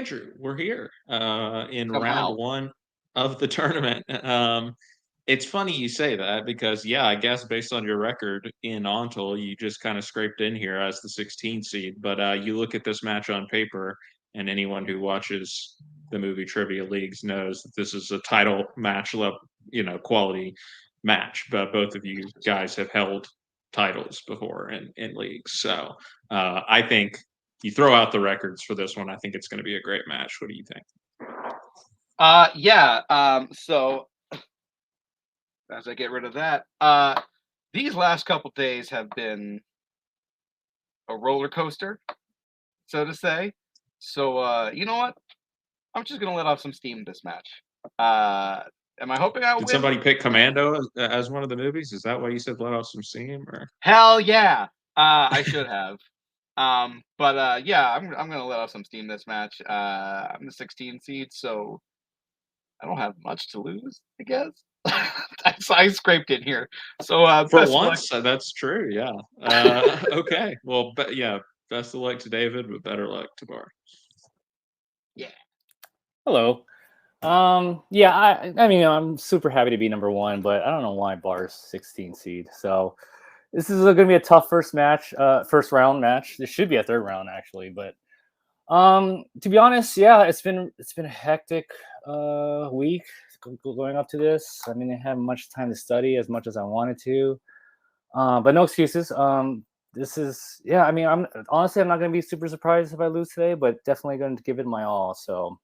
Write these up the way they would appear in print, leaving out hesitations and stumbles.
Andrew, we're here in round Somehow. one of the tournament. It's funny you say that because, yeah, I guess based on your record in ONTL, you just kind of scraped in here as the 16 seed. But you look at this match on paper, and anyone who watches the movie Trivia Leagues knows that this is a title match level, quality match. But both of you guys have held titles before in leagues, so I think you throw out the records for this one. I think it's going to be a great match. What do you think? So as I get rid of that, these last couple days have been a roller coaster, so to say. So you know what? I'm just gonna let off some steam this match. Am I hoping I Did win? somebody pick Commando as one of the movies? Is that why you said let off some steam? Or Hell yeah! I should have. But yeah, I'm gonna let off some steam this match. I'm the 16 seed, so I don't have much to lose, I guess. I scraped in here. So for once, that's true. Yeah. Okay. Well, yeah. Best of luck to David, but better luck to Barr. Yeah. Hello. Yeah, I mean, I'm super happy to be number one, but I don't know why Barr's 16 seed. So this is going to be a tough first round match. This should be a third round actually, but to be honest, yeah, it's been a hectic week going up to this. I mean, I haven't much time to study as much as I wanted to, but no excuses. This is, yeah, I mean, I'm not going to be super surprised if I lose today, but definitely going to give it my all. So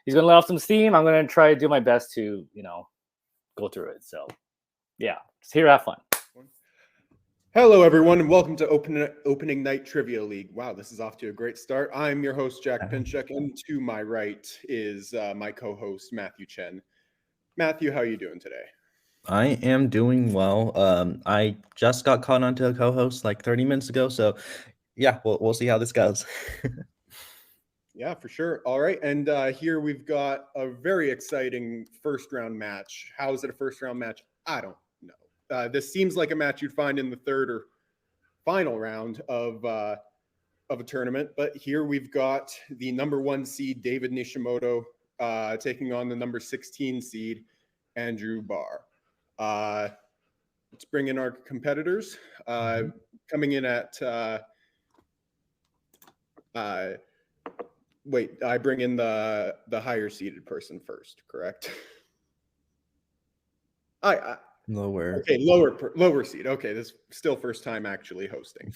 he's going to let off some steam. I'm going to try to do my best to, go through it. So yeah, just here to have fun. Hello, everyone, and welcome to Opening Night Trivia League. Wow, this is off to a great start. I'm your host, Jack Pinchuk, and to my right is my co-host, Matthew Chen. Matthew, how are you doing today? I am doing well. I just got caught onto a co-host like 30 minutes ago, so yeah, we'll see how this goes. Yeah, for sure. All right, and here we've got a very exciting first-round match. How is it a first-round match? I don't know. This seems like a match you'd find in the third or final round of a tournament, but here we've got the number 1 seed, David Nishimoto, taking on the number 16 seed, Andrew Barr. Let's bring in our competitors. Coming in at wait, I bring in the higher seeded person first, correct? Lower. Okay, lower seed. Okay, this is still first time actually hosting.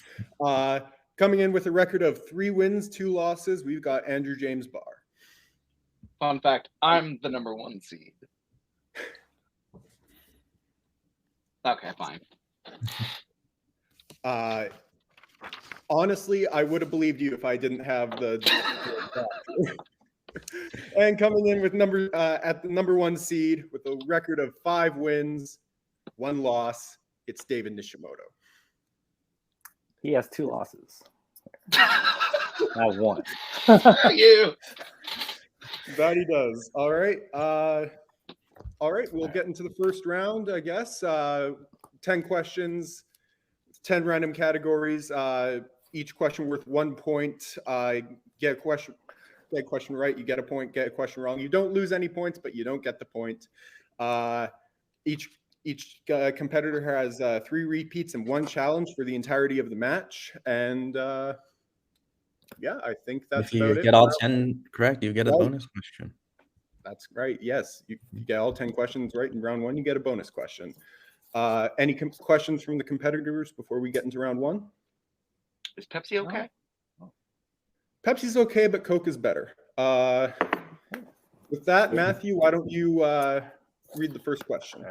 Coming in with a record of 3 wins, 2 losses, we've got Andrew James Barr. Fun fact, I'm the number 1 seed. Okay, fine. Honestly, I would have believed you if I didn't have the and coming in with at the number 1 seed with a record of 5 wins, 1 loss, it's David Nishimoto. He has 2 losses. Not 1. You. That he does. All right. All right. We'll get into the first round, I guess. 10 questions, 10 random categories. Each question worth 1 point. Get a question right, you get a point. Get a question wrong, you don't lose any points, but you don't get the point. Each competitor has 3 repeats and 1 challenge for the entirety of the match. And yeah, I think that's if you about it. get all 10 correct, you get a bonus question. That's right. Yes, you get all 10 questions right in round 1, you get a bonus question. Any questions from the competitors before we get into round 1? Is Pepsi okay? Pepsi's okay, but Coke is better. With that, Matthew, why don't you read the first question?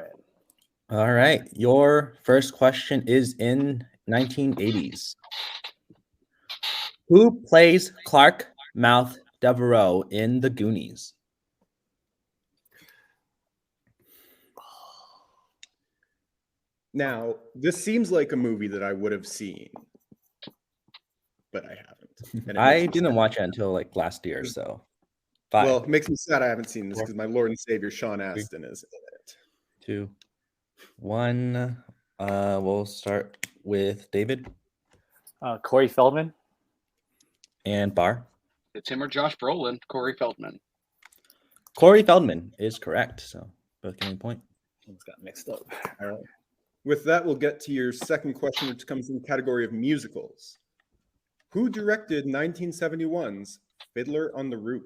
All right. Your first question is in 1980s. Who plays Clark Mouth Devereaux in The Goonies? Now, this seems like a movie that I would have seen, but I haven't. I didn't watch it until like last year, so. 5. Well, it makes me sad I haven't seen this because my Lord and Savior Sean Astin is in it. 2, 1. We'll start with David. Corey Feldman. And Barr. It's him or Josh Brolin, Corey Feldman. Corey Feldman is correct. So both getting a point. Things got mixed up. All right. With that, we'll get to your second question, which comes in the category of musicals. Who directed 1971's Fiddler on the Roof?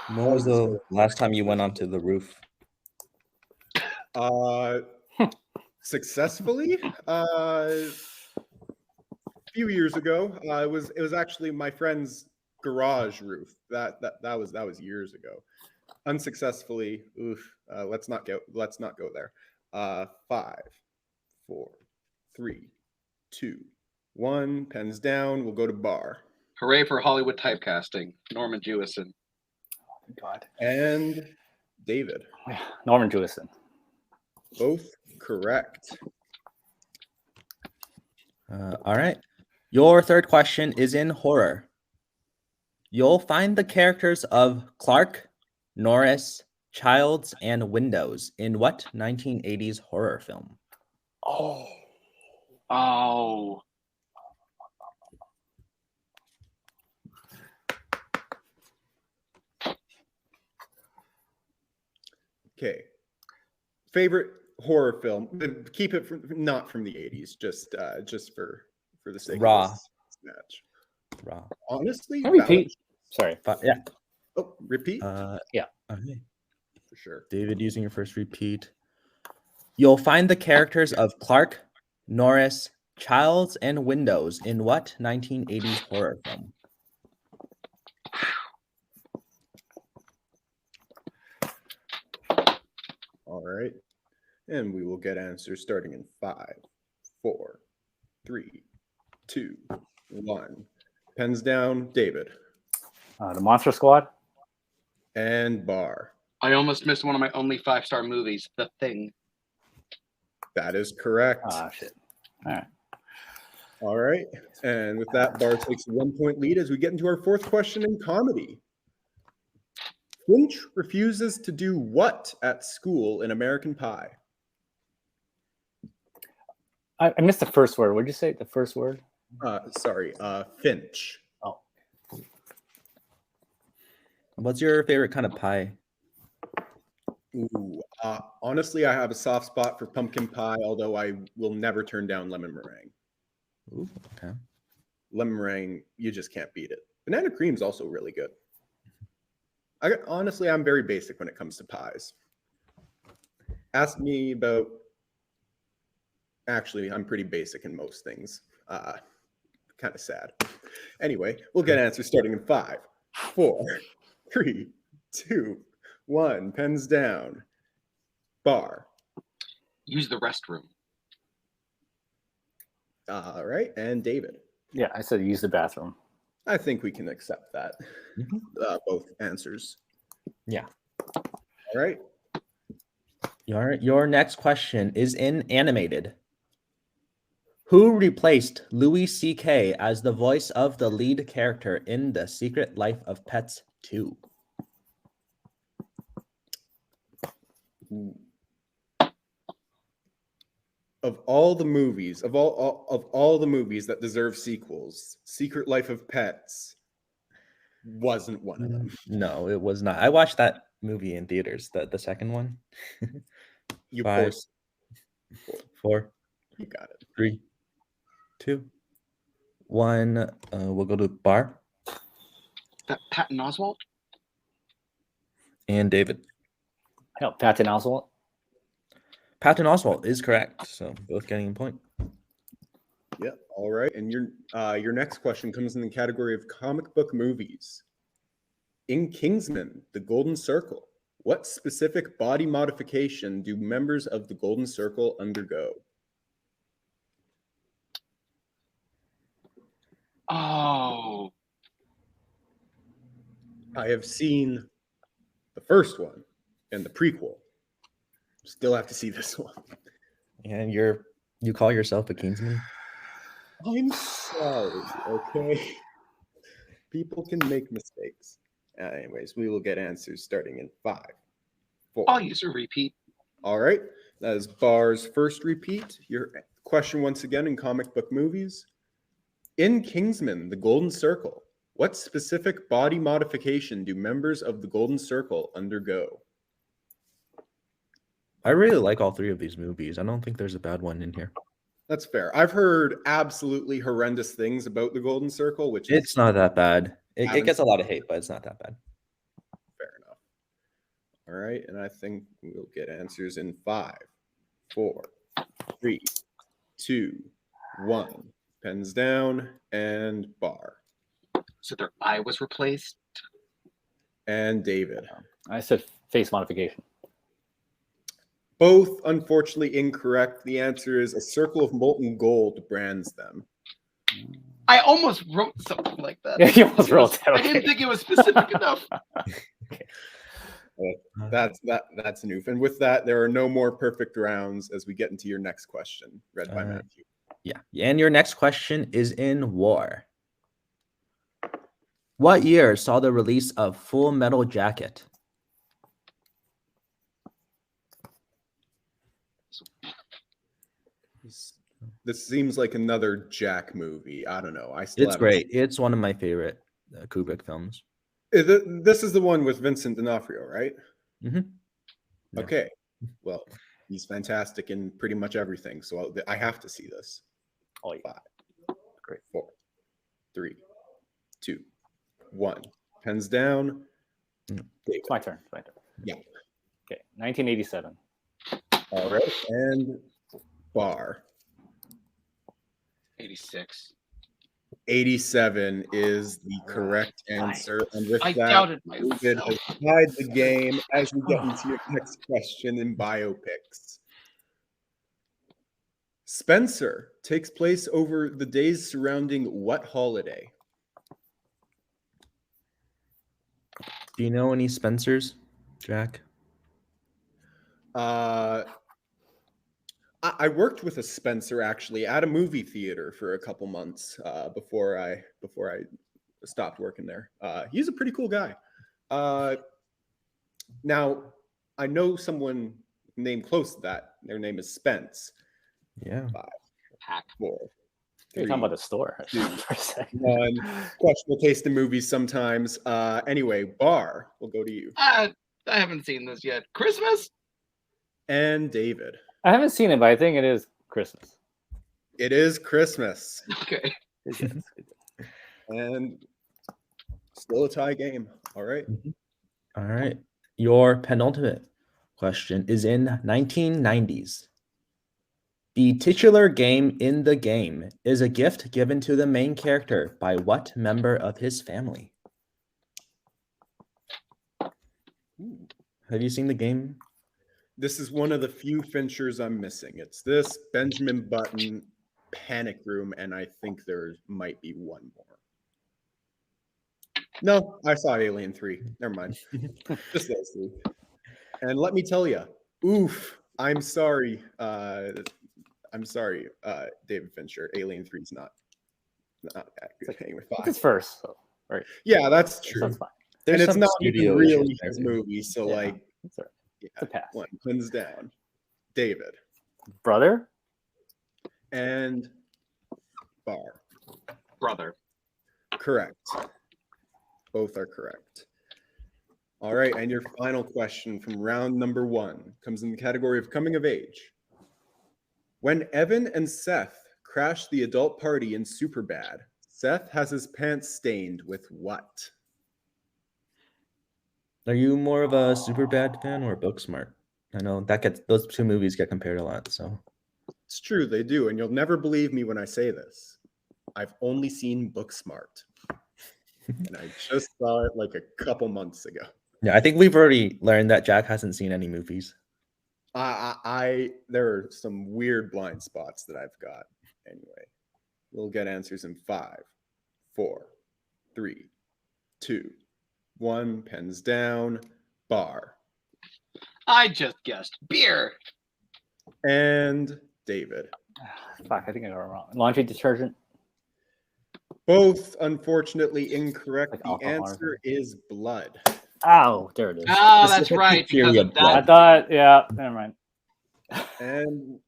When was the last time you went onto the roof? Successfully. A few years ago. It was actually my friend's garage roof. That was years ago. Unsuccessfully. Let's not go there. 5, 4, 3, 2, 1. Pens down. We'll go to Barr. Hooray for Hollywood typecasting. Norman Jewison. God. And David. Norman Jewison. Both correct. All right. Your third question is in horror. You'll find the characters of Clark, Norris, Childs, and Windows in what 1980s horror film? Oh. Okay. Favorite horror film? Keep it not from the 80s, just for the sake Raw. of this match. Raw. Honestly, Can I repeat? Sorry. Yeah. Oh, repeat? Yeah. Okay. For sure. David using your first repeat. You'll find the characters of Clark, Norris, Childs, and Windows in what 1980s horror film? All right. And we will get answers starting in 5, 4, 3, 2, 1. Pens down, David. The Monster Squad. And Barr. I almost missed one of my only 5-star movies, The Thing. That is correct. Ah, shit. All right. All right. And with that, Barr takes a 1-point lead as we get into our fourth question in comedy. Finch refuses to do what at school in American Pie? I missed the first word. What did you say? The first word? Finch. Oh. What's your favorite kind of pie? Ooh, honestly, I have a soft spot for pumpkin pie, although I will never turn down lemon meringue. Ooh, okay. Lemon meringue, you just can't beat it. Banana cream's also really good. Honestly, I'm very basic when it comes to pies. Ask me about... Actually, I'm pretty basic in most things. Kind of sad. Anyway, we'll get answers starting in 5, 4, 3, 2, 1. Pens down. Barr. Use the restroom. All right, and David. Yeah, I said use the bathroom. I think we can accept that. Both answers. Yeah. All right. Your next question is in animated. Who replaced Louis C.K. as the voice of the lead character in The Secret Life of Pets 2? Of all the movies, of all the movies that deserve sequels, Secret Life of Pets wasn't one of them. No, it was not. I watched that movie in theaters, the second one. You 5, 4, You got it. 3, 2, 1. We'll go to Barr That Patton Oswalt? and David. Hell, Patton Oswalt. Patton Oswalt is correct. So both getting a point. Yep. All right. And your next question comes in the category of comic book movies. In Kingsman, The Golden Circle, what specific body modification do members of the Golden Circle undergo? Oh. I have seen the first one and the prequel. Still have to see this one. And you call yourself a Kingsman? I'm sorry, okay? People can make mistakes. Anyways, we will get answers starting in 5, 4. I'll use a repeat. All right. That is Barr's first repeat. Your question once again in comic book movies. In Kingsman, the Golden Circle, what specific body modification do members of the Golden Circle undergo? I really like all three of these movies. I don't think there's a bad one in here. That's fair. I've heard absolutely horrendous things about the Golden Circle, which is It's not that bad. It Haven't gets a lot of hate, but it's not that bad. fair enough. All right, and I think we'll get answers in 5, 4, 3, 2, 1. Pens down and Barr So their eye was replaced. and David. I said face modification. Both unfortunately incorrect. The answer is a circle of molten gold brands them. I almost wrote something like that. Yeah, you almost wrote that. I didn't Okay. think it was specific enough. That's new. And with that, there are no more perfect rounds as we get into your next question, read by Matthew. Yeah. And your next question is in war. What year saw the release of Full Metal Jacket? This seems like another Jack movie. I don't know. I still It's haven't great. It's one of my favorite Kubrick films. This is the one with Vincent D'Onofrio, right? Mhm. Yeah. Okay. Well, he's fantastic in pretty much everything, so I have to see this. Oh, yeah. 5, 4, 3, 2, 1. Pens down. Mm. David. It's my turn. It's my turn. Yeah. Okay. 1987. All right. And Barr. 86. 87 is the correct answer. And with I that, doubted David myself. has tied the game as we get into your next question in biopics. Spencer takes place over the days surrounding what holiday? Do you know any Spencers, Jack? I worked with a Spencer actually at a movie theater for a couple months before I stopped working there. He's a pretty cool guy. Now I know someone named close to that. Their name is Spence. Yeah. 5, Hack. 4, You're 3, talking about the store. two, For a second. 1. Questionable taste in movies sometimes. Anyway, Barr, we'll go to you. I haven't seen this yet. Christmas? And David. I haven't seen it, but I think it is Christmas. It is Christmas. Okay. And still a tie game. All right. All right. Your penultimate question is in 1990s. The titular game in the game is a gift given to the main character by what member of his family? Have you seen the game? This is one of the few Finchers I'm missing. It's this, Benjamin Button, Panic Room, and I think there might be one more. No, I saw Alien 3. Never mind. Just those 3. And let me tell you, oof, I'm sorry. David Fincher. Alien 3 is not that good. Anyway, It's his first, so, right? Yeah, that's So true. it's fine. And it's some not even studio really issues his there, too. movie, so Yeah, like, it's all right. yeah, a pass. one pins down. David Brother? and Barr. Brother. Correct. Both are correct. All right, and your final question from round number 1 comes in the category of coming of age. When Evan and Seth crash the adult party in Superbad, Seth has his pants stained with what? Are you more of a Superbad fan or Booksmart? I know those two movies get compared a lot. So It's true, they do, and you'll never believe me when I say this. I've only seen Booksmart, and I just saw it like a couple months ago. yeah, I think we've already learned that Jack hasn't seen any movies. There are some weird blind spots that I've got. Anyway, we'll get answers in 5, 4, 3, 2, 1. Pens down. Barr I just guessed beer. and David. Fuck, I think I got it wrong. Laundry detergent? Both unfortunately incorrect. Like The alcohol. answer is blood. Ow, there it is. Oh, that's Specific right. Because period of I that. thought, yeah, never mind. And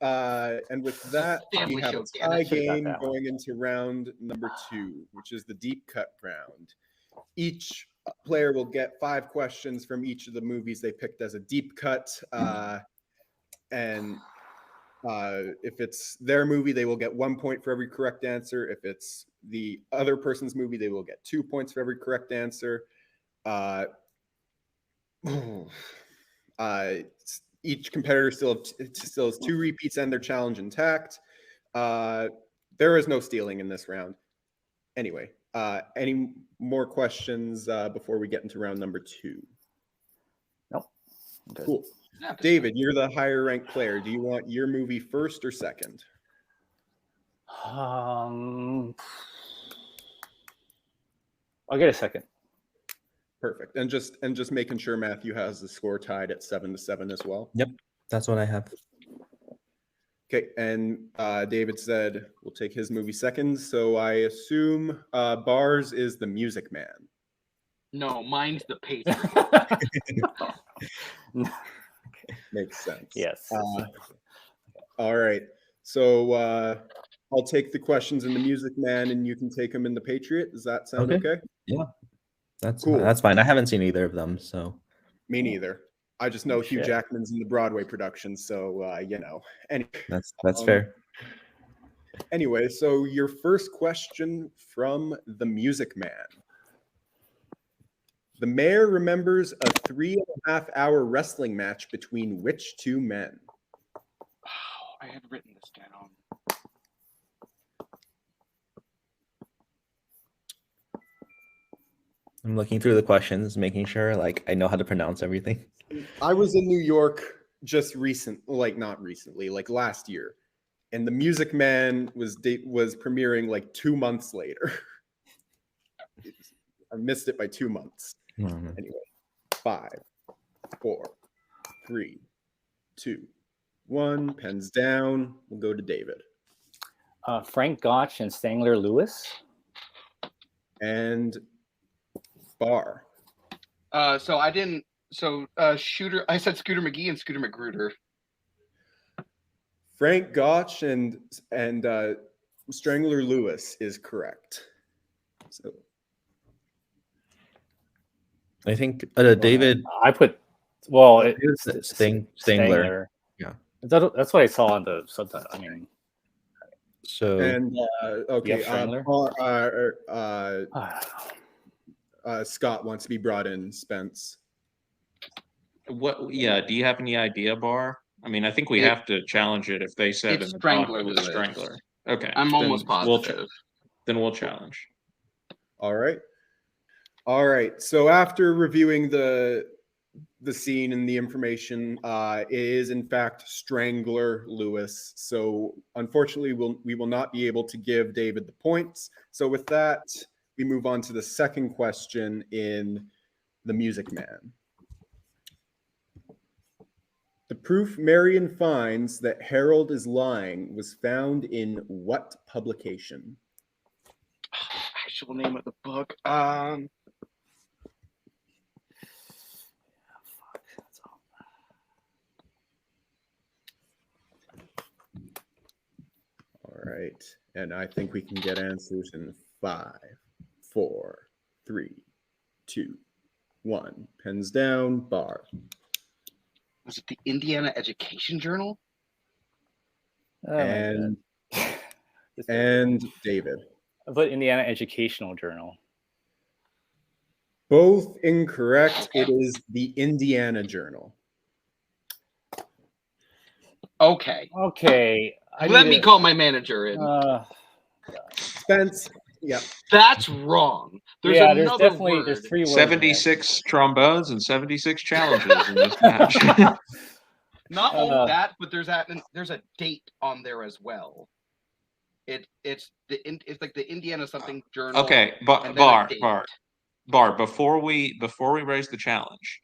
with that, Family we have show, a damn tie it. Should've got game that one. going into round number 2, which is the deep cut round. Each player will get 5 questions from each of the movies they picked as a deep cut. And if it's their movie, they will get 1 point for every correct answer. If it's the other person's movie, they will get 2 points for every correct answer. Each competitor still has 2 repeats and their challenge intact. There is no stealing in this round. Anyway, any more questions before we get into round number 2? Nope. Good. Cool. Yeah, David, you're the higher ranked player. Do you want your movie first or second? I'll get a second. Perfect. And just making sure Matthew has the score tied at 7-7 as well. Yep, that's what I have. Okay, and David said we'll take his movie second. So I assume Barr's is The Music Man. No, mine's The Patriot. Makes sense. Yes. All right. So I'll take the questions in The Music Man, and you can take them in The Patriot. Does that sound okay? Yeah, that's Cool. That's fine. I haven't seen either of them, so Me neither. I just know Hugh Shit. Jackman's in the Broadway production, so Anyway, that's fair. Anyway, so your first question from The Music Man. The mayor remembers a 3.5-hour wrestling match between which 2 men? Oh, I had written this down. Hmm. I'm looking through the questions, making sure like I know how to pronounce everything. I was in New York just not recently, like last year, and The Music Man was premiering like 2 months later. I missed it by 2 months. Mhm. Anyway, 5, 4, 3, 2, 1. Pens down. We'll go to David. Frank Gotch and Stangler Lewis. And Barr. Shooter. I said Scooter McGee and Scooter Magruder. Frank Gotch and Strangler Lewis is correct. So I think David. I put. It's Stangler. Yeah. That's what I saw on the subtitle. I mean, So and okay, Strangler? Scott wants to be brought in. Spence. What? Yeah. Do you have any idea, Barr? I mean, I think we have to challenge it if they said It's in the Strangler doc it was Lewis. Strangler. Okay. I'm almost We'll positive. then we'll challenge. All right. So after reviewing the scene and the information, it is in fact Strangler Lewis. So unfortunately, we will not be able to give David the points. So with that, we move on to the second question in The Music Man. The proof Marion finds that Harold is lying was found in what publication? Actual name of the book. All right. And I think we can get answers in 5, 4, 3, 2, 1. Pens down. Barr. Was it the Indiana Education Journal? oh my And God. David. I put Indiana Educational Journal. Both incorrect. It is the Indiana Journal. Okay. Okay. Let me call my manager in. Spence. Yeah. That's wrong. There's another definitely word. there's 3 words. in there. 76 trombones and 76 challenges in this match. Not only that, but there's a date on there as well. It's like the Indiana something journal. Okay, and then a date. Barr. Before we raise the challenge,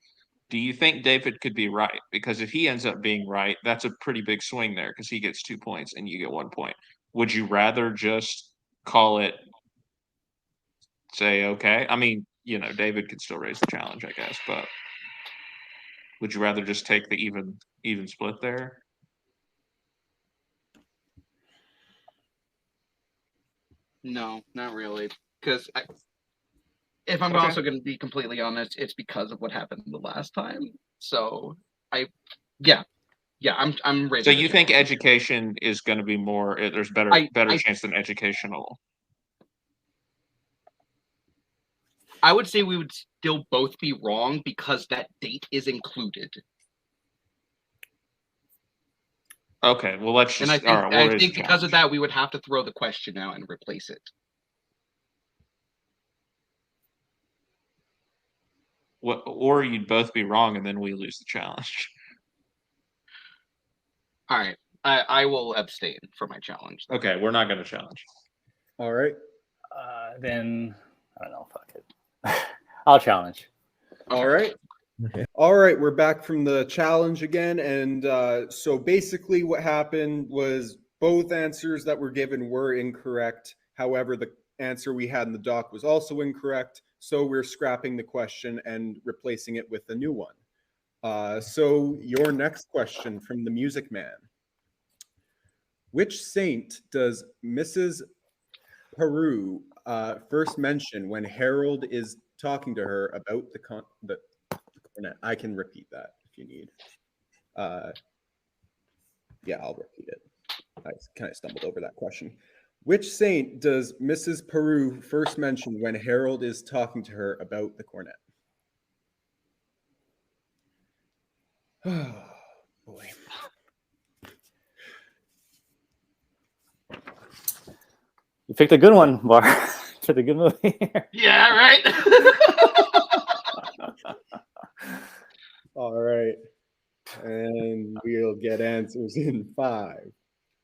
do you think David could be right? Because if he ends up being right, that's a pretty big swing there because he gets 2 points and you get 1 point. Would you rather just call it? Say okay. I mean, David could still raise the challenge, I guess, but would you rather just take the even split there? No, not really. Because if I'm Okay. also going to be completely honest, it's because of what happened the last time. So yeah, I'm ready. So you think education is going to be more? There's better chance than educational. I would say we would still both be wrong because that date is included. Okay, well let's just. And I think, all right, I think because of that, we would have to throw the question out and replace it. Or you'd both be wrong, and then we lose the challenge. All right, I will abstain from my challenge. Okay, we're not going to challenge. All right. Then I don't know. Fuck it. I'll challenge. All right. Okay. All right, we're back from the challenge again. And so basically what happened was both answers that were given were incorrect. However, the answer we had in the doc was also incorrect. So we're scrapping the question and replacing it with a new one. So your next question from the Music Man. Which saint does Mrs. Peru first mention when Harold is talking to her about the cornet? I can repeat that if you need. Yeah, I'll repeat it. I kind of stumbled over that question. Which saint does Mrs. Peru first mention when Harold is talking to her about the cornet? Oh, boy. You picked a good one, Barr. Picked a good movie. Yeah, right. All right. And we'll get answers in 5,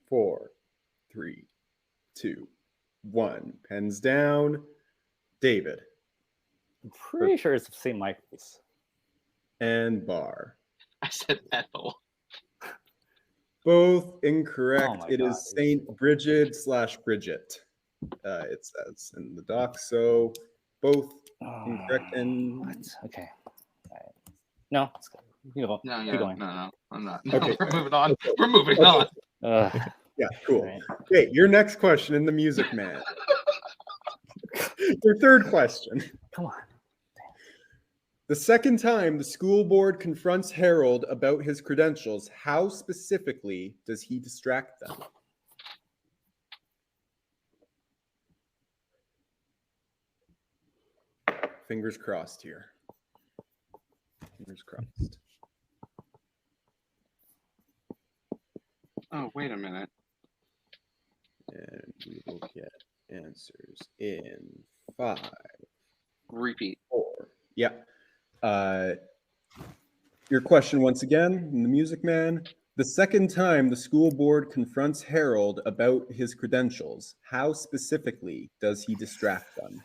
4, 3, 2, 1. Pens down. David. I'm pretty sure it's St. Michael's. And Barr. I said Ethel. Both incorrect. Oh my It God. is Saint Bridget / Bridget. It says in the doc. So both incorrect. And What? Okay. All right. No, it's good. You go. No, Keep going. no, I'm not. Okay. We're moving on. We're moving on. Yeah, cool. Right. Okay, your next question in the Music Man. Your third question. Come on. The second time the school board confronts Harold about his credentials, how specifically does he distract them? Fingers crossed here. Fingers crossed. Oh, wait a minute. And we will get answers in 5, Repeat. 4. Yeah. Your question once again in the Music Man. The second time the school board confronts Harold about his credentials, how specifically does he distract them?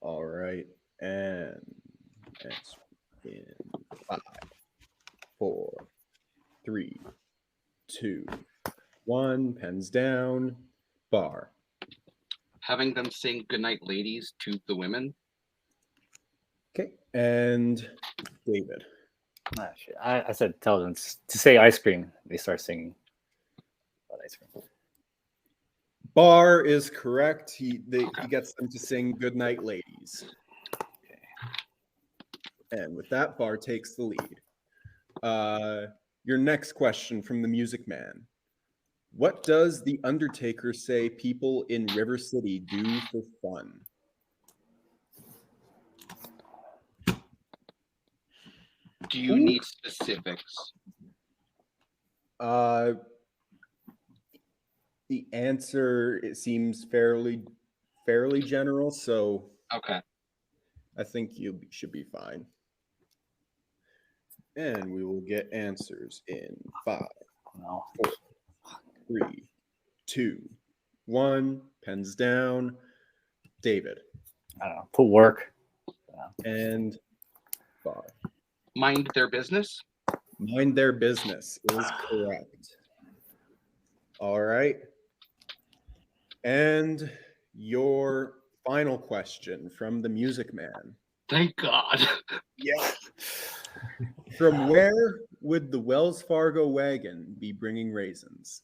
All right, and answer in 5, 4, 3, 2, 1. Pens down. Barr. Having them sing "Goodnight, Ladies" to the women. Okay, and David. Ah, shit. I said tell them to say ice cream. They start singing about ice cream. Barr is correct. He gets them to sing "Goodnight, Ladies." And with that, Barr takes the lead. Your next question from the Music Man. What does the Undertaker say people in River City do for fun? Do you need specifics? The answer, it seems fairly general, so Okay. I think you should be fine. And we will get answers in 5, No. 4, 3, 2, 1. Pens down. David. I don't know. Put work. And Barr. Mind their business. Mind their business is correct. All right. And your final question from the Music Man. Thank God. Yeah. From where would the Wells Fargo wagon be bringing raisins?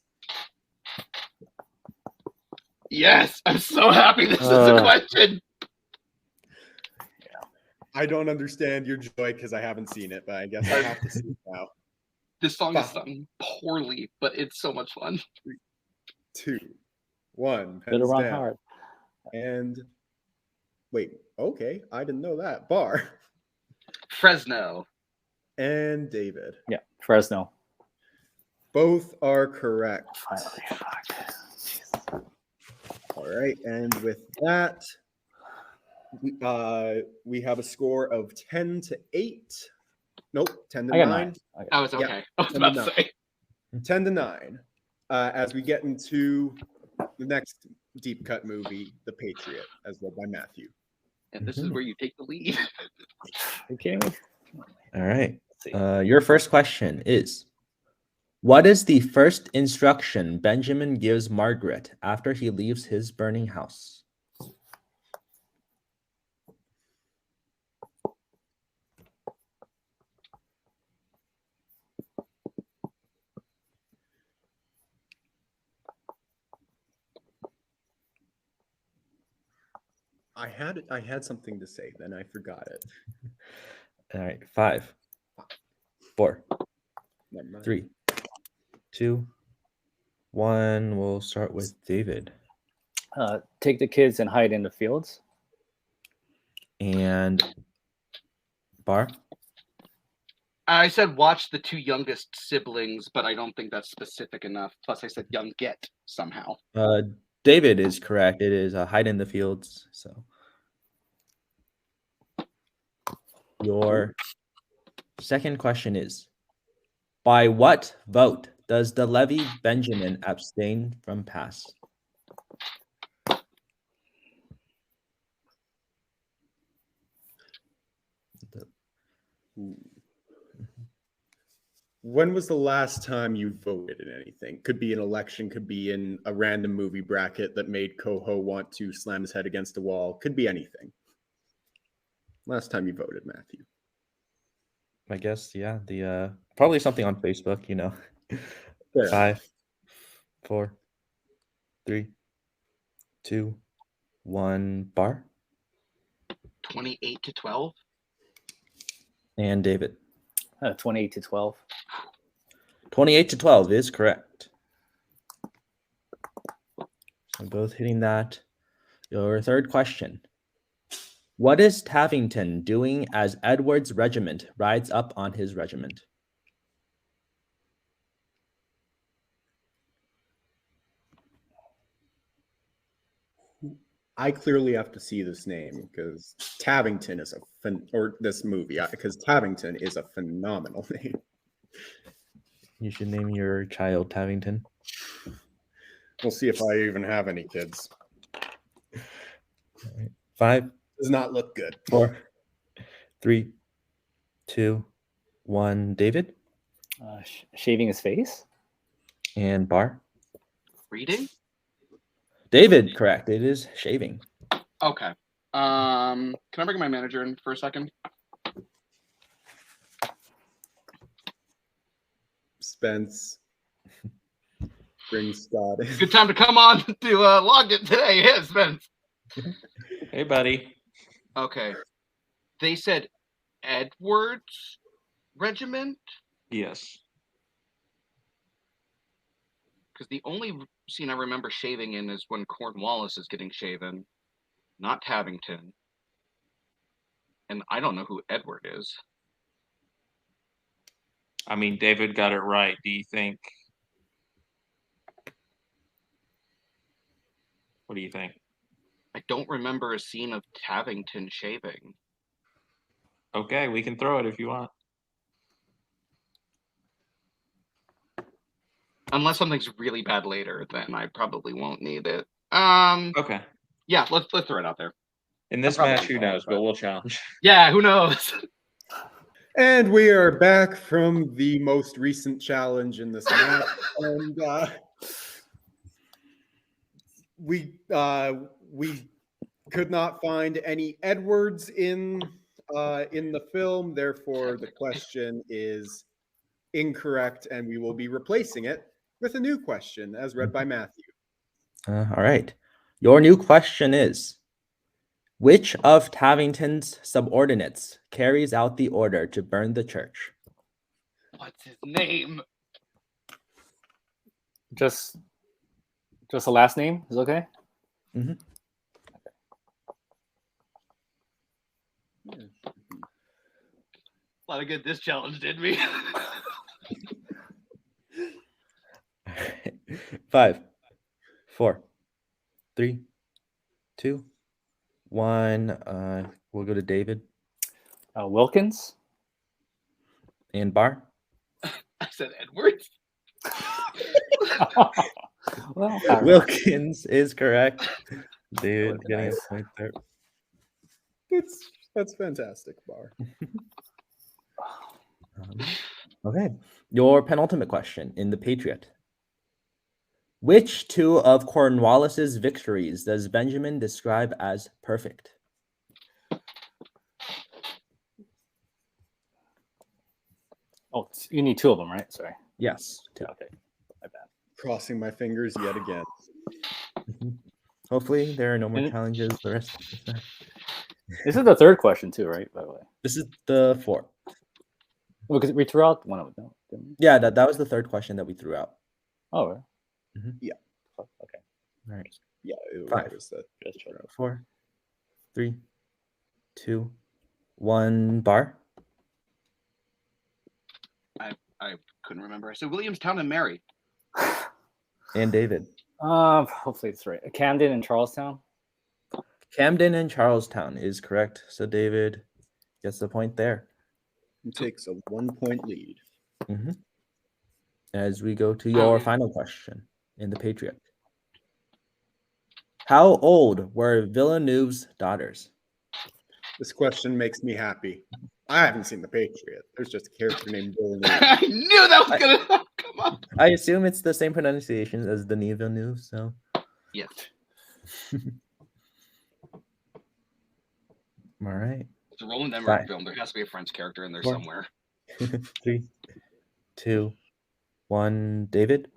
Yes, I'm so happy this is a question. I don't understand your joy because I haven't seen it, but I guess I have to see it now. This song is sung poorly, but it's so much fun. 3, 2, 1. Little Pens Ron down. Howard. And wait, okay, I didn't know that. Barr Fresno. and David. Yeah, Fresno. Both are correct. Finally, fuck. Jesus. All right, and with that, we have a score of 10-8. Nope, 10 I to got 9. I was okay. Yeah, I was about to say. 10 to 9. As we get into the next deep cut movie, The Patriot, as read by Matthew. And this is where you take the lead. Are you kidding me? All right. Let's see. Your first question is, what is the first instruction Benjamin gives Margaret after he leaves his burning house? I had something to say, then I forgot it. All right. 5, 4, Never mind. 3, 2, 1. We'll start with David. Take the kids and hide in the fields. And Barr. I said watch the 2 youngest siblings, but I don't think that's specific enough. Plus, I said youngette somehow. David is correct. It is hide in the fields. So your second question is, by what vote does the levy Benjamin abstain from pass? When was the last time you voted in anything? Could be an election, could be in a random movie bracket that made Coho want to slam his head against a wall. Could be anything. Last time you voted, Matthew. I guess, yeah. The probably something on Facebook, you know. Fair. 5, 4, 3, 2, 1. Barr 28-12. and David. 28-12. 28-12 is correct. So both hitting that. Your third question. What is Tavington doing as Edward's regiment rides up on his regiment? I clearly have to see this name because Tavington is this movie, because Tavington is a phenomenal name. You should name your child Tavington. We'll see if I even have any kids. All right. 5, Does not look good. 4, 3, 2, 1. David Shaving his face. and Barr. Reading? David, correct. It is shaving. Okay. Can I bring my manager in for a second? Spence. Bring Scott in. Good time to come on to log it today. Yeah, Spence. Hey, buddy. Okay. They said Edward's regiment? Yes. Because the only scene I remember shaving in is when Cornwallis is getting shaven, not Tavington. And I don't know who Edward is. I mean, David got it right. Do you think? What do you think? I don't remember a scene of Tavington shaving. Okay, we can throw it if you want. Unless something's really bad later, then I probably won't need it. Okay. Yeah, let's throw it out there. In this probably match, who won't, knows? But but- we'll challenge. Yeah, who knows? And we are back from the most recent challenge in this match. And we could not find any Edwards in in the film. Therefore, the question is incorrect, and we will be replacing it with a new question as read by Matthew. All right. Your new question is, which of Tavington's subordinates carries out the order to burn the church? What's his name? Just the last name is okay. A lot of good this challenge did me. 5, 4, 3, 2, 1. We'll go to David Wilkins. and Barr. I said Edwards. Well, Wilkins is correct. David Would've been getting nice. a point there. That's fantastic, Barr. Okay. Your penultimate question in the Patriot. Which two of Cornwallis's victories does Benjamin describe as perfect? Oh, you need two of them, right? Sorry. Yes. Two. Okay. My bad. Crossing my fingers yet again. Hopefully there are no more And- challenges the rest of the time. This is the third question too, right? By the way, This is the 4th. because we threw out one of them, didn't we? Yeah, that was the third question that we threw out. Oh, right. Yeah. Oh, okay. All right. Yeah, it 5, was that. Just checking. 4, 3, 2, 1. Barr. I couldn't remember. I said Williamstown and Mary. And David. Hopefully it's right. Camden and Charlestown. Camden and Charlestown is correct. So David gets the point there. He takes a 1-point lead. As we go to your final question in the Patriot. How old were Villeneuve's daughters? This question makes me happy. I haven't seen The Patriot. There's just a character named Villeneuve. I knew that was gonna come up. I assume it's the same pronunciation as Denis Villeneuve, so. Yes. All right. It's a Roland Emmerich 5, film. There has to be a French character in there 4, somewhere. 3, 2, 1. David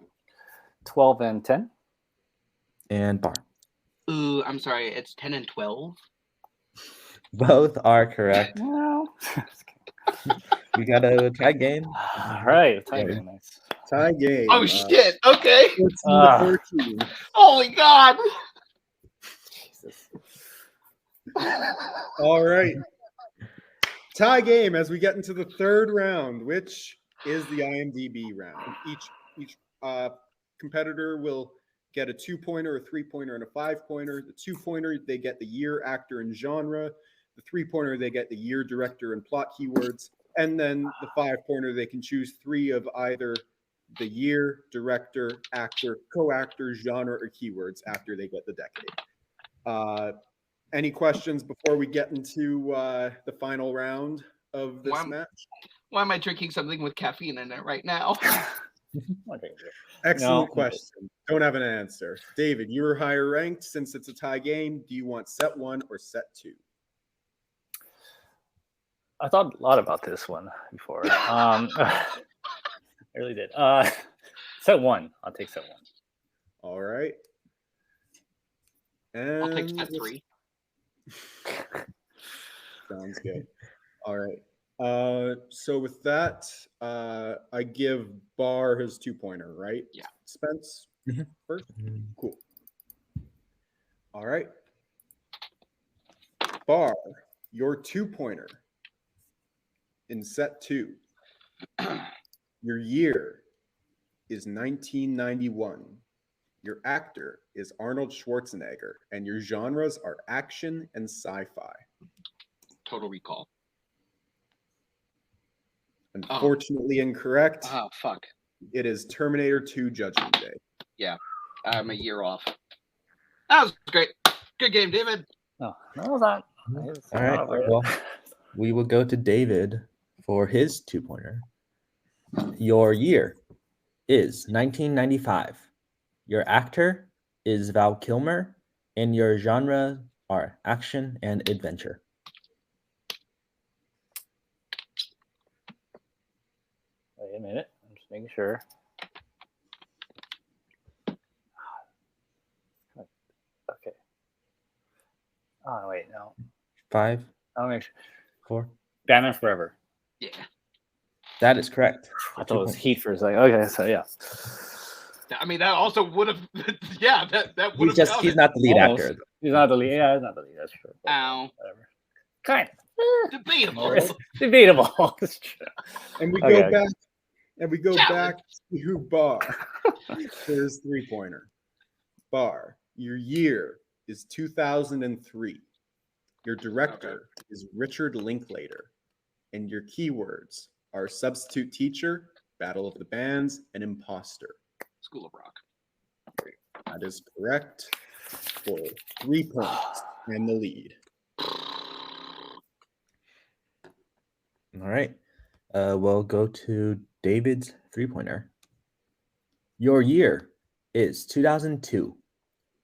12 and 10. and Barr. Ooh, I'm sorry. It's 10 and 12. Both are correct. No. We got a tie game. All right. Yeah. Nice. Tie game. Oh shit! Okay. 14 Holy God. Jesus. All right. Tie game as we get into the third round, which is the IMDb round. Each competitor will get a 2-pointer, a 3-pointer, and a 5-pointer. The 2-pointer, they get the year, actor, and genre. The 3-pointer, they get the year, director, and plot keywords. And then the 5-pointer, they can choose 3 of either the year, director, actor, co-actor, genre, or keywords after they get the decade. Any questions before we get into the final round of this match? Why am I drinking something with caffeine in it right now? Okay. Excellent No. question. Don't have an answer. David, you were higher ranked. Since it's a tie game, do you want set 1 or set 2? I thought a lot about this one before. I really did. Set 1. I'll take set 1. All right. And I'll take set 3. Sounds good. All right. So with that, I give Barr his 2-pointer, right? Yeah. Spence Mhm. first. Cool. All right. Barr, your 2-pointer in set 2. Your year is 1991. Your actor is Arnold Schwarzenegger, and your genres are action and sci-fi. Total Recall. Unfortunately incorrect. Oh, fuck. It is Terminator 2 Judgment Day. I'm a year off. That was great. Good game, David. No, that was not. All right. Well, we will go to David for his 2-pointer. Your year is 1995. Your actor is Val Kilmer, and your genre are action and adventure. minute. I'm just making sure. Okay. Oh wait, no. 5, I'll make sure. 4. Batman Forever. Yeah. That is correct. I For thought 2 it was points. Heat for a second. Okay, so yeah. I mean, that also would have. Yeah, that would He's have. just he's not the lead Almost. actor. He's not the lead. Yeah, he's not the lead. That's true. But Ow. whatever. Kind of. Debatable. Debatable. It's true. And we Okay. go back, and we go Challenge. back to Barr for his 3-pointer. Barr, your year is 2003. Your director is Richard Linklater, and your keywords are substitute teacher, Battle of the Bands, and Imposter. School of Rock. That is correct for 3 points and the lead. All right. We'll go to David's 3-pointer. Your year is 2002.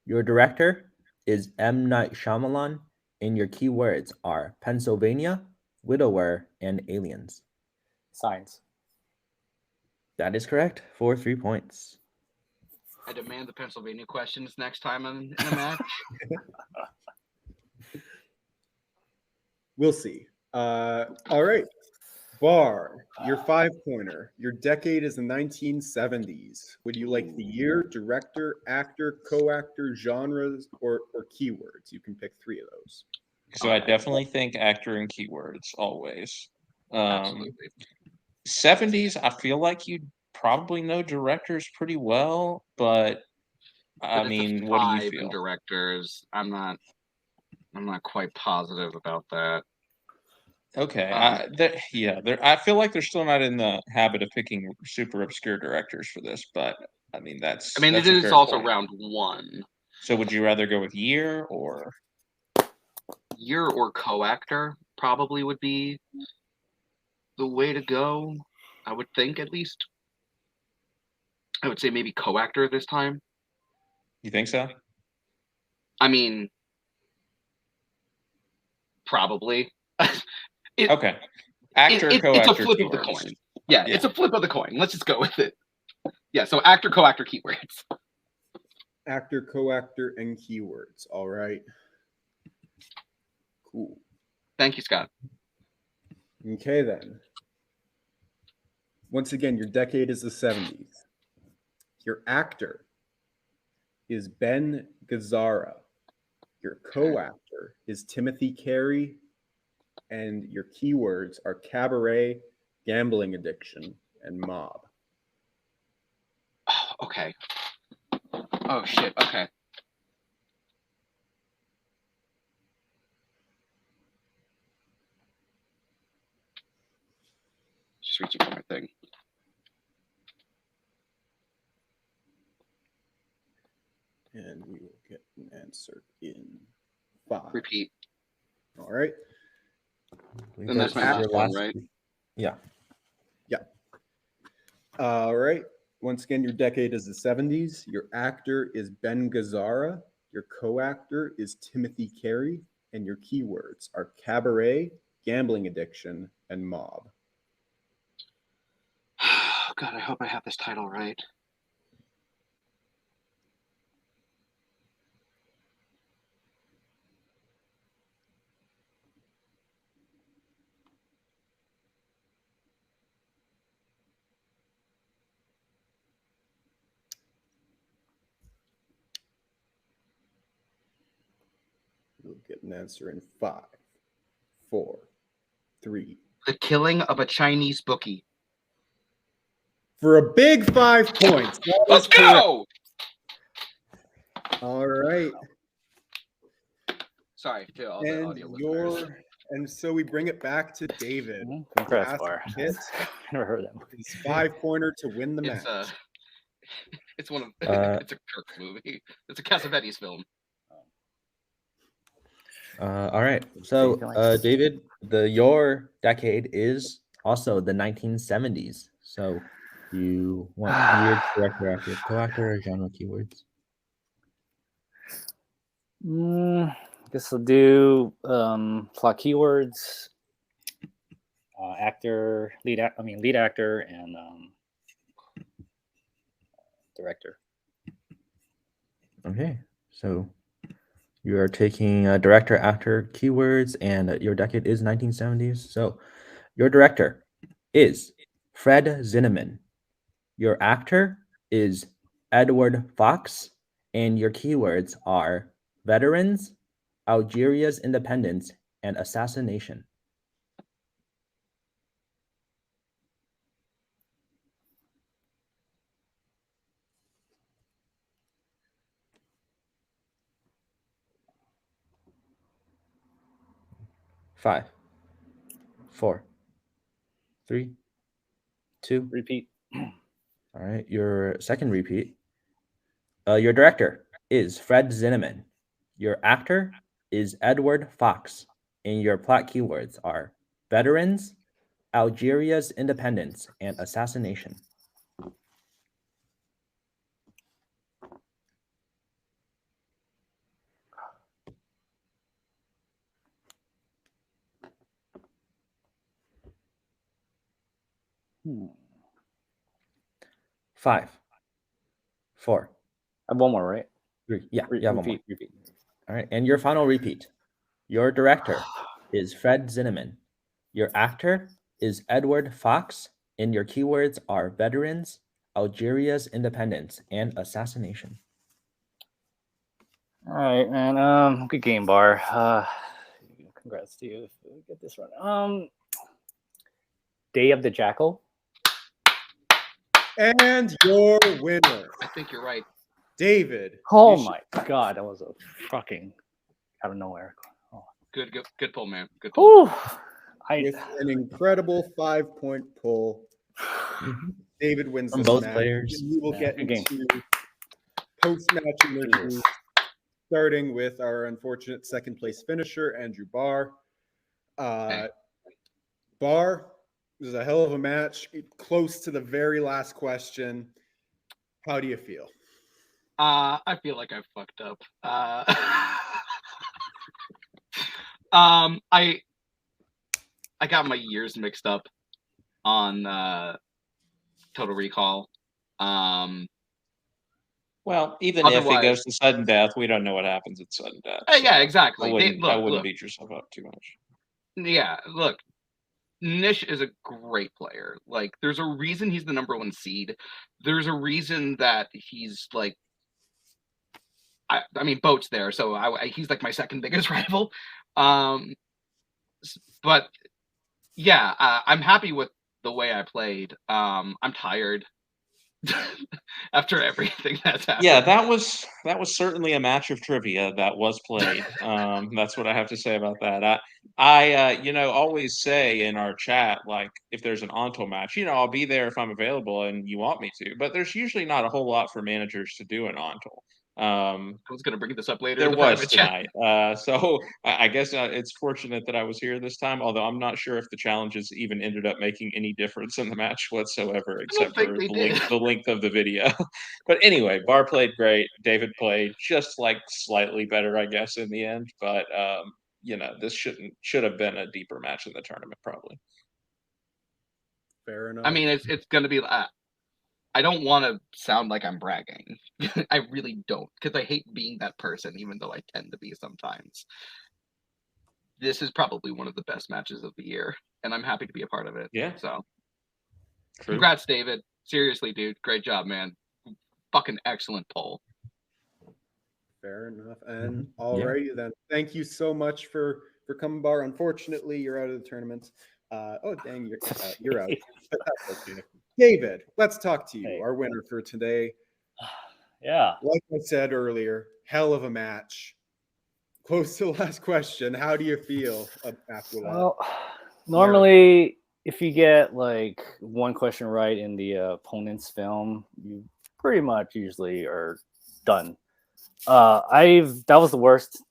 Your director is M. Night Shyamalan, and your keywords are Pennsylvania, Widower, and Aliens. Signs. That is correct for 3 points. I demand the Pennsylvania questions next time in a match. We'll see. All right. Barr, your 5-pointer. Your decade is the 1970s. Would you like the year, director, actor, co-actor, genres, or keywords? You can pick 3 of those. So I definitely think actor and keywords always. Absolutely. 70s, I feel like you probably know directors pretty well, but I But it's mean, the what do you 5 feel? directors. I'm not quite positive about that. Okay, I feel like they're still not in the habit of picking super obscure directors for this, but I mean that's I mean, it a is fair also point. round 1. So would you rather go with year or Year or co-actor probably would be the way to go. I would think, at least. I would say maybe co-actor this time. you think so? I mean, probably. Okay, actor, It's a co-actor, flip of the keywords. coin. Yeah, it's a flip of the coin. Let's just go with it. Yeah, so actor, co-actor, keywords. Actor, co-actor, and keywords. All right. Cool. Thank you, Scott. Okay, then. Once again, your decade is the 70s. Your actor is Ben Gazzara. Your co-actor is Timothy Carey. And your keywords are cabaret, gambling addiction, and mob. Oh, okay. Oh, shit. Okay. Just reaching for my thing. And we will get an answer in 5. Repeat. All right. And that's my last one, right? Yeah. All right. Once again, your decade is the 70s. Your actor is Ben Gazzara. Your co-actor is Timothy Carey. And your keywords are cabaret, gambling addiction, and mob. God, I hope I have this title right. We'll get an answer in 5, 4, 3. The Killing of a Chinese Bookie. For a big 5 points. That is Let's go! correct. All right. Sorry to all the audio listeners. And so we bring it back to David. Congrats, Last Barr. hit. Never heard that movie. His 5-pointer to win the match. It's one of it's a Kirk movie. It's a Cassavetes film. All right. So, David, your decade is also the 1970s. So, you want year, director, actor, co-actor, or genre keywords? Guess I'll do plot keywords. lead actor, and director. Okay, so you are taking director, actor keywords, and your decade is 1970s. So your director is Fred Zinnemann. Your actor is Edward Fox, and your keywords are veterans, Algeria's independence, and assassination. Five, 4, 3, 2. Repeat. All right, your second repeat. Your director is Fred Zinnemann. Your actor is Edward Fox. And your plot keywords are veterans, Algeria's independence, and assassination. Hmm. 5, 4, I have one more, right? 3. Yeah, you have one more. Repeat. All right, and your final repeat. Your director is Fred Zinnemann. Your actor is Edward Fox, and your keywords are veterans, Algeria's independence, and assassination. All right, man. Good game, Barr. Congrats to you if we get this run. Day of the Jackal. And your winner, I think you're right. David. Oh Nish- my god, that was a fucking out of nowhere. Oh. Good pull, man. Good pull. Ooh, With an incredible 5-point pull, David wins From this both match. players. We will Yeah, get good game. into post-match interviews, Jesus. starting with our unfortunate second-place finisher, Andrew Barr. Barr, this is a hell of a match, close to the very last question. How do you feel? I feel like I fucked up. I got my years mixed up on Total Recall. Well, even if it Otherwise- goes to sudden death, we don't know what happens at sudden death. Yeah, so exactly. I wouldn't Look. beat yourself up too much. Yeah, look, Nish is a great player. Like, there's a reason he's the #1 seed. There's a reason that he's like, I mean, Boat's there, so he's like my second biggest rival. But yeah, I'm happy with the way I played. I'm tired after everything that's happened. Yeah, that was certainly a match of trivia that was played. That's what I have to say about that. I always say in our chat, like, if there's an ONTL match, I'll be there if I'm available and you want me to. But there's usually not a whole lot for managers to do in ONTL. I was gonna bring this up later. There in the was private chat. tonight. So I guess it's fortunate that I was here this time, although I'm not sure if the challenges even ended up making any difference in the match whatsoever, except think for they the length of the video. But anyway, Barr played great. David played just like slightly better, I guess, in the end. But this should have been a deeper match in the tournament, probably. Fair enough. I mean, it's gonna be. I don't want to sound like I'm bragging. I really don't, because I hate being that person, even though I tend to be sometimes. This is probably one of the best matches of the year, and I'm happy to be a part of it. Yeah. So, True. congrats, David. Seriously, dude. Great job, man. Fucking excellent poll. Fair enough. And alrighty then. Thank you so much for coming, Barr. Unfortunately, you're out of the tournament. Oh dang, you're out. But that's okay. David, let's talk to you, Hey. our winner for today. Yeah. Like I said earlier, hell of a match. Close to the last question. How do you feel after that? Well, normally, if you get like one question right in the opponent's film, you pretty much usually are done. That was the worst.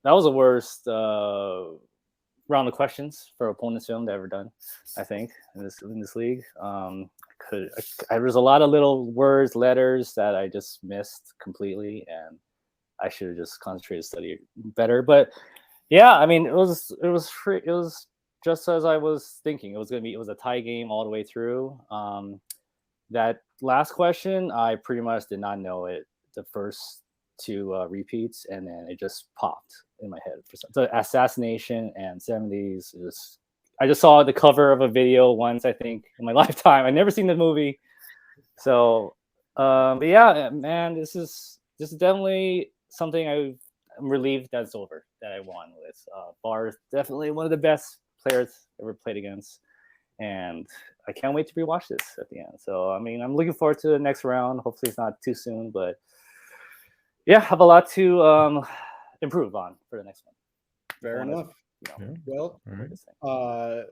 That was the worst round of questions for opponent's film they've ever done, I think, in this league. There was a lot of little words, letters that I just missed completely, and I should have just concentrated, study better. But yeah, I mean, it was just as I was thinking. It was a tie game all the way through. That last question, I pretty much did not know it the first two repeats, and then it just popped in my head. The assassination and 70s is. I just saw the cover of a video once, I think, in my lifetime. I've never seen the movie, so. But yeah, man, this is definitely something I'm relieved that's over, that I won with. Barr is definitely one of the best players ever played against, and I can't wait to rewatch this at the end. So I mean, I'm looking forward to the next round. Hopefully, it's not too soon, but yeah, have a lot to improve on for the next one. Fair enough. Well, All right.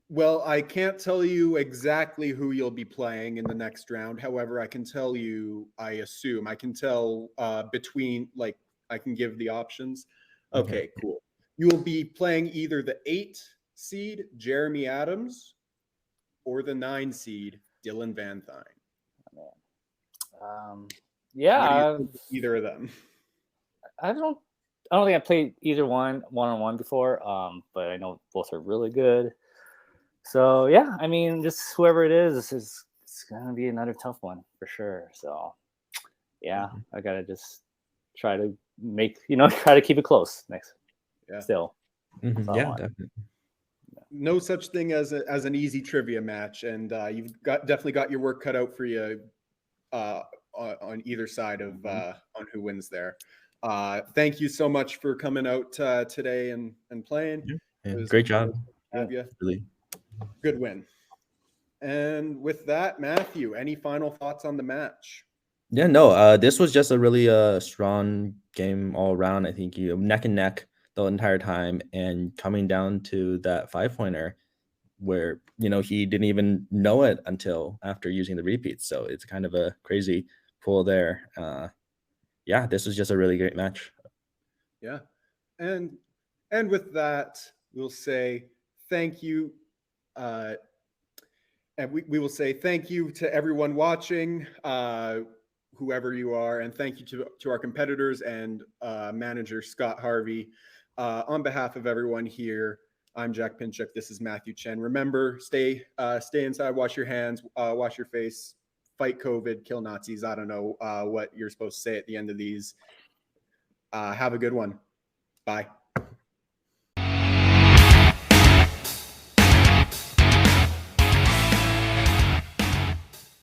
well, I can't tell you exactly who you'll be playing in the next round. However, I can tell you, I assume, I can tell between, like, I can give the options. Okay, cool. You will be playing either the 8 seed, Jeremy Adams, or the 9 seed, Dylan Van Thine. Yeah, Either of them. I don't think I played either one-on-one before, but I know both are really good. So yeah, I mean, just whoever it is, it's gonna be another tough one for sure. So yeah, I gotta just try to try to keep it close next. Yeah. Still. Yeah, definitely. No such thing as an easy trivia match, and you've definitely got your work cut out for you on either side of on who wins there. Thank you so much for coming out today and playing. Yeah, great job. Have you? Really. Good win. And with that, Matthew, any final thoughts on the match? Yeah, no, this was just a really strong game all around. I think you neck and neck the entire time, and coming down to that 5-pointer where he didn't even know it until after using the repeats. So it's kind of a crazy pull there. Yeah, this was just a really great match. Yeah, and with that, we'll say thank you. And we will say thank you to everyone watching, whoever you are, and thank you to our competitors and manager Scott Harvey. On behalf of everyone here, I'm Jack Pinchuk. This is Matthew Chen. Remember, stay inside, wash your hands, wash your face, fight COVID, kill Nazis. I don't know what you're supposed to say at the end of these. Have a good one. Bye.